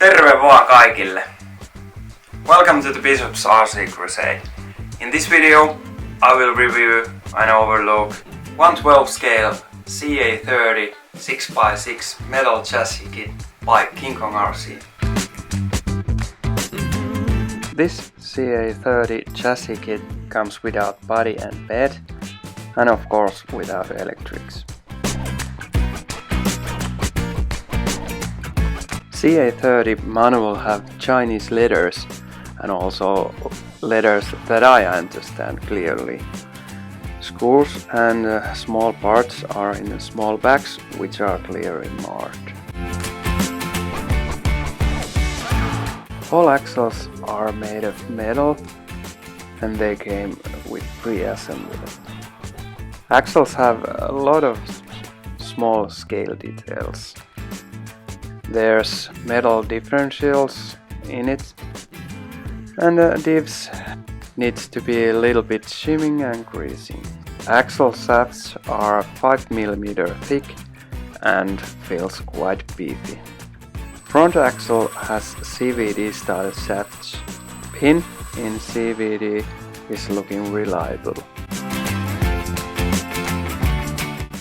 Terve vaan kaikille! Welcome to the Bishop's RC Crusade. In this video I will review and overlook 1/12 scale CA30 6x6 metal chassis kit by Kong RC. This CA30 chassis kit comes without body and bed, and of course without electrics. CA30 manual have Chinese letters and also letters that I understand clearly. Screws and small parts are in small bags which are clearly marked. All axles are made of metal and they came with pre-assembly. Axles have a lot of small scale details. There's metal differentials in it, and the divs needs to be a little bit shimming and greasing. Axle shafts are 5 mm thick and feels quite beefy. Front axle has CVD style shafts. Pin in CVD is looking reliable.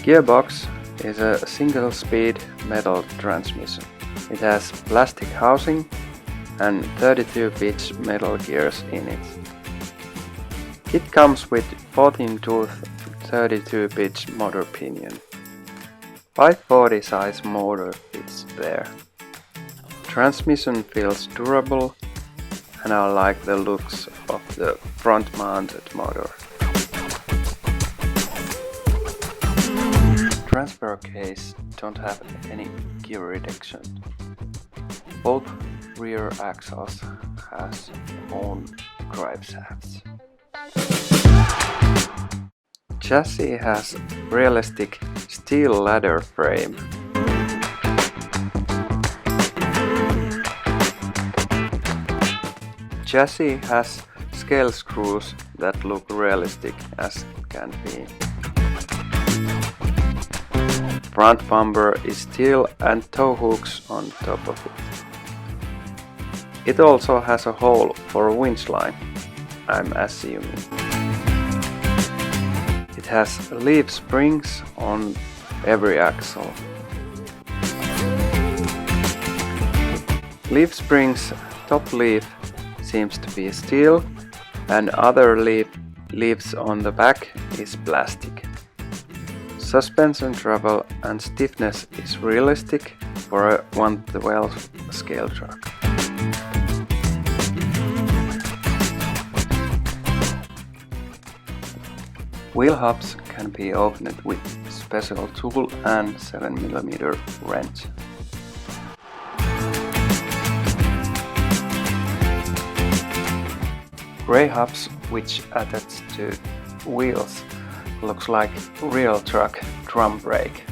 Gearbox is a single speed metal transmission. It has plastic housing and 32-pitch metal gears in it. Kit comes with 14-tooth 32-pitch motor pinion. 540 size motor fits there. Transmission feels durable and I like the looks of the front mounted motor. Transfer case don't have any gear reduction. Both rear axles has own drive shafts. Chassis has realistic steel ladder frame. Chassis has scale screws that look realistic as can be. Front bumper is steel and tow hooks on top of it. It also has a hole for a winch line, I'm assuming. It has leaf springs on every axle. Leaf springs top leaf seems to be steel and other leaves on the back is plastic. Suspension travel and stiffness is realistic for a 1/12 scale truck. Wheel hubs can be opened with special tool and 7 mm wrench. Grey hubs which attach to wheels looks like real truck drum brake.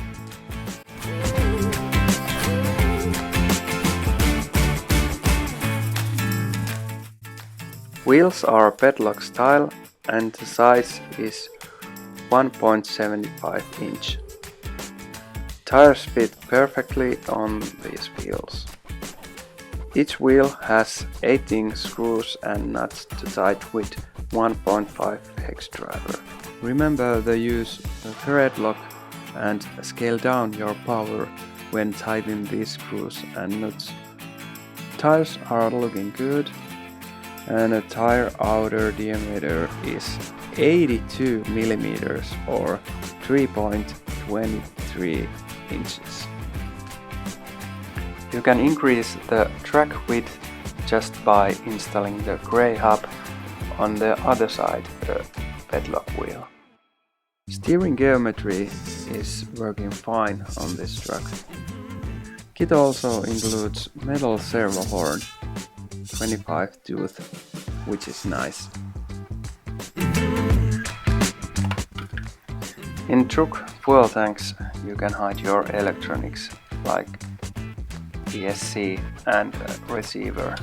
Wheels are beadlock style and the size is 1.75 inch. Tires fit perfectly on these wheels. Each wheel has 18 screws and nuts to tight with 1.5 hex driver. Remember to use the thread lock and scale down your power when tightening these screws and nuts. Tires are looking good and a tire outer diameter is 82 mm or 3.23 inches. You can increase the track width just by installing the grey hub on the other side of the beadlock wheel. Steering geometry is working fine on this truck. Kit also includes metal servo horn, 25 tooth, which is nice. In truck fuel tanks you can hide your electronics like ESC and receiver.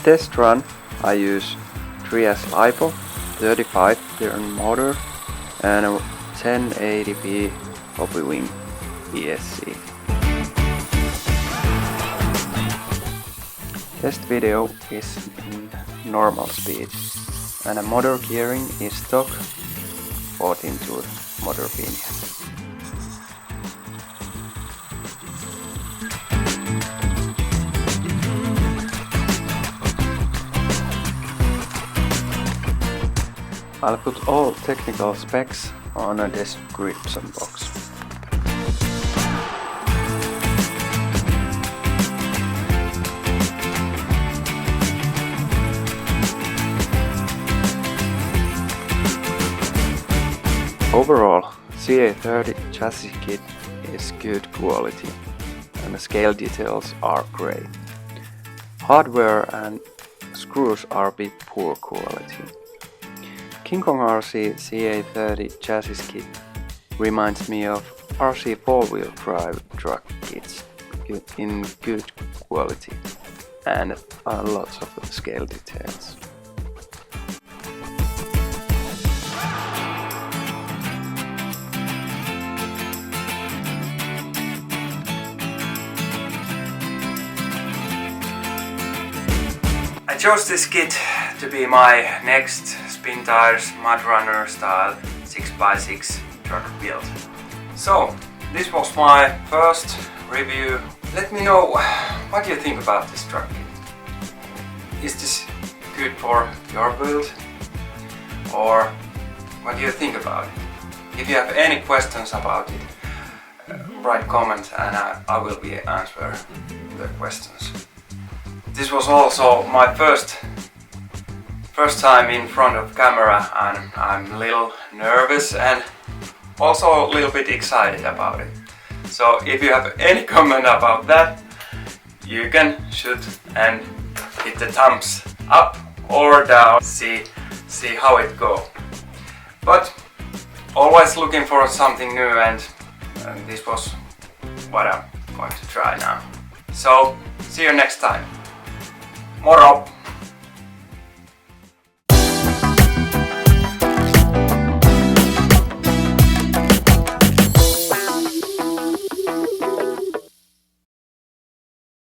test run I use 3S LiPo, 35 turn motor and a 1080p Hobby Wing ESC. Test video is in normal speed and a motor gearing is stock 14 tooth motor pinion. I'll put all technical specs on a description box. Overall, CA30 chassis kit is good quality and the scale details are great. Hardware and screws are a bit poor quality. Kong RC CA30 chassis kit reminds me of RC 4-wheel drive truck kits in good quality and lots of scale details. I chose this kit to be my next spin tires mudrunner style 6x6 truck build. So this was my first review. Let me know what do you think about this truck kit. Is this good for your build or what do you think about it? If you have any questions about it, write comments and I will be answer the questions. This was also my first time in front of camera and I'm a little nervous and also a little bit excited about it. So if you have any comment about that, you can shoot and hit the thumbs up or down, see how it goes. But always looking for something new and this was what I'm going to try now. So see you next time. Moro!